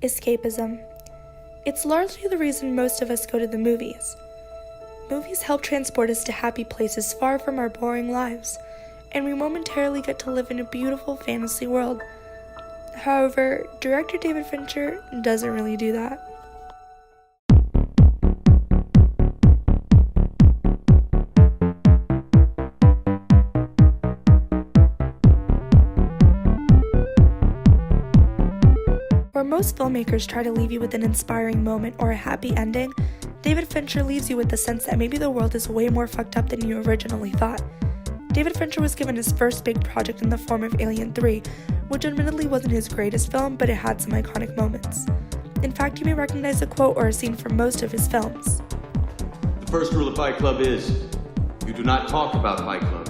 Escapism. It's largely the reason most of us go to the movies. Movies help transport us to happy places far from our boring lives, and we momentarily get to live in a beautiful fantasy world. However, director David Fincher doesn't really do that. Where most filmmakers try to leave you with an inspiring moment or a happy ending, David Fincher leaves you with the sense that maybe the world is way more fucked up than you originally thought. David Fincher was given his first big project in the form of Alien 3, which admittedly wasn't his greatest film, but it had some iconic moments. In fact, you may recognize a quote or a scene from most of his films. The first rule of Fight Club is, you do not talk about Fight Club.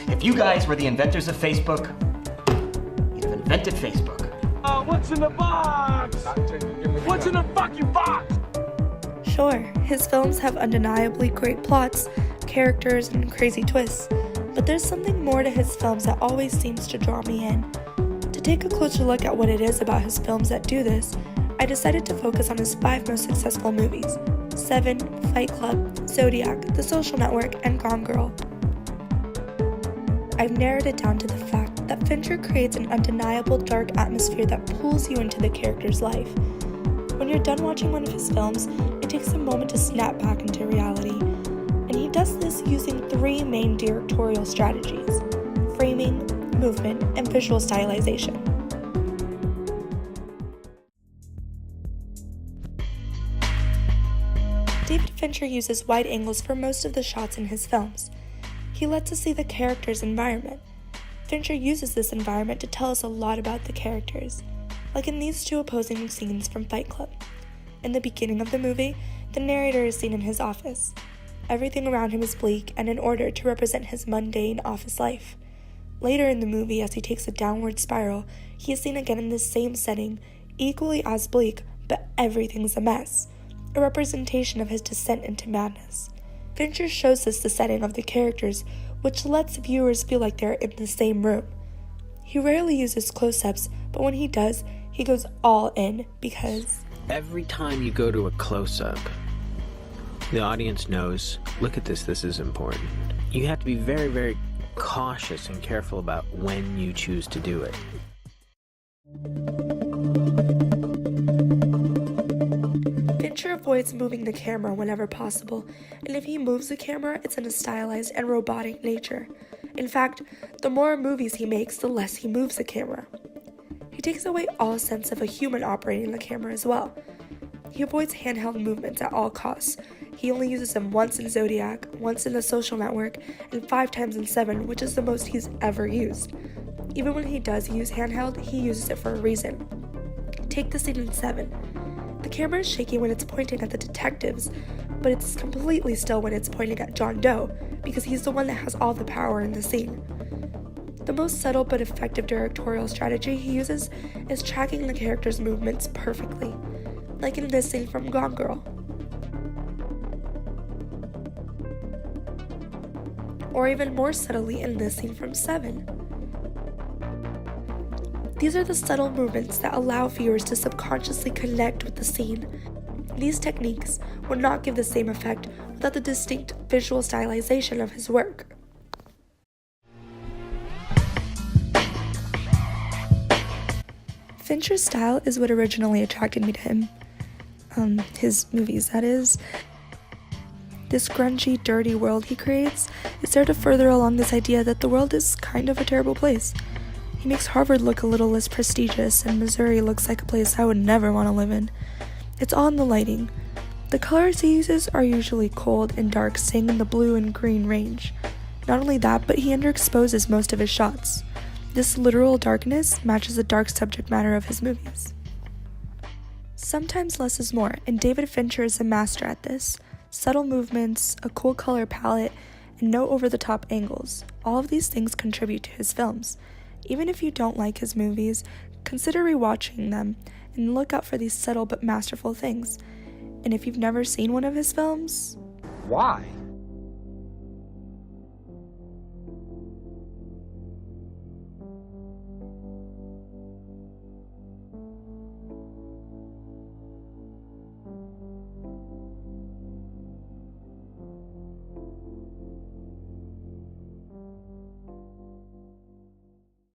If you guys were the inventors of Facebook, you'd have invented Facebook. What's in the box? What's in the fucking box? Sure, his films have undeniably great plots, characters, and crazy twists, but there's something more to his films that always seems to draw me in. To take a closer look at what it is about his films that do this, I decided to focus on his 5 most successful movies: Seven, Fight Club, Zodiac, The Social Network, and Gone Girl. I've narrowed it down to the fact that Fincher creates an undeniable dark atmosphere that pulls you into the character's life. When you're done watching one of his films, it takes a moment to snap back into reality, and he does this using 3 main directorial strategies: framing, movement, and visual stylization. David Fincher uses wide angles for most of the shots in his films. He lets us see the character's environment. Fincher uses this environment to tell us a lot about the characters, like in these 2 opposing scenes from Fight Club. In the beginning of the movie, the narrator is seen in his office. Everything around him is bleak and in order to represent his mundane office life. Later in the movie, as he takes a downward spiral, he is seen again in the same setting, equally as bleak, but everything's a mess, a representation of his descent into madness. Fincher shows us the setting of the characters, which lets viewers feel like they're in the same room. He rarely uses close-ups, but when he does, he goes all in because every time you go to a close-up, the audience knows, look at this is important. You have to be very, very cautious and careful about when you choose to do it. Fincher avoids moving the camera whenever possible, and if he moves the camera, it's in a stylized and robotic nature. In fact, the more movies he makes, the less he moves the camera. He takes away all sense of a human operating the camera as well. He avoids handheld movements at all costs. He only uses them once in Zodiac, once in The Social Network, and 5 times in Seven, which is the most he's ever used. Even when he does use handheld, he uses it for a reason. Take the scene in Seven. The camera is shaky when it's pointing at the detectives, but it's completely still when it's pointing at John Doe, because he's the one that has all the power in the scene. The most subtle but effective directorial strategy he uses is tracking the character's movements perfectly, like in this scene from Gone Girl. Or even more subtly in this scene from Seven. These are the subtle movements that allow viewers to subconsciously connect with the scene. These techniques would not give the same effect without the distinct visual stylization of his work. Fincher's style is what originally attracted me to him. His movies, that is. This grungy, dirty world he creates is there to further along this idea that the world is kind of a terrible place. He makes Harvard look a little less prestigious, and Missouri looks like a place I would never want to live in. It's all in the lighting. The colors he uses are usually cold and dark, staying in the blue and green range. Not only that, but he underexposes most of his shots. This literal darkness matches the dark subject matter of his movies. Sometimes less is more, and David Fincher is a master at this. Subtle movements, a cool color palette, and no over-the-top angles. All of these things contribute to his films. Even if you don't like his movies, consider rewatching them and look out for these subtle but masterful things. And if you've never seen one of his films, Why?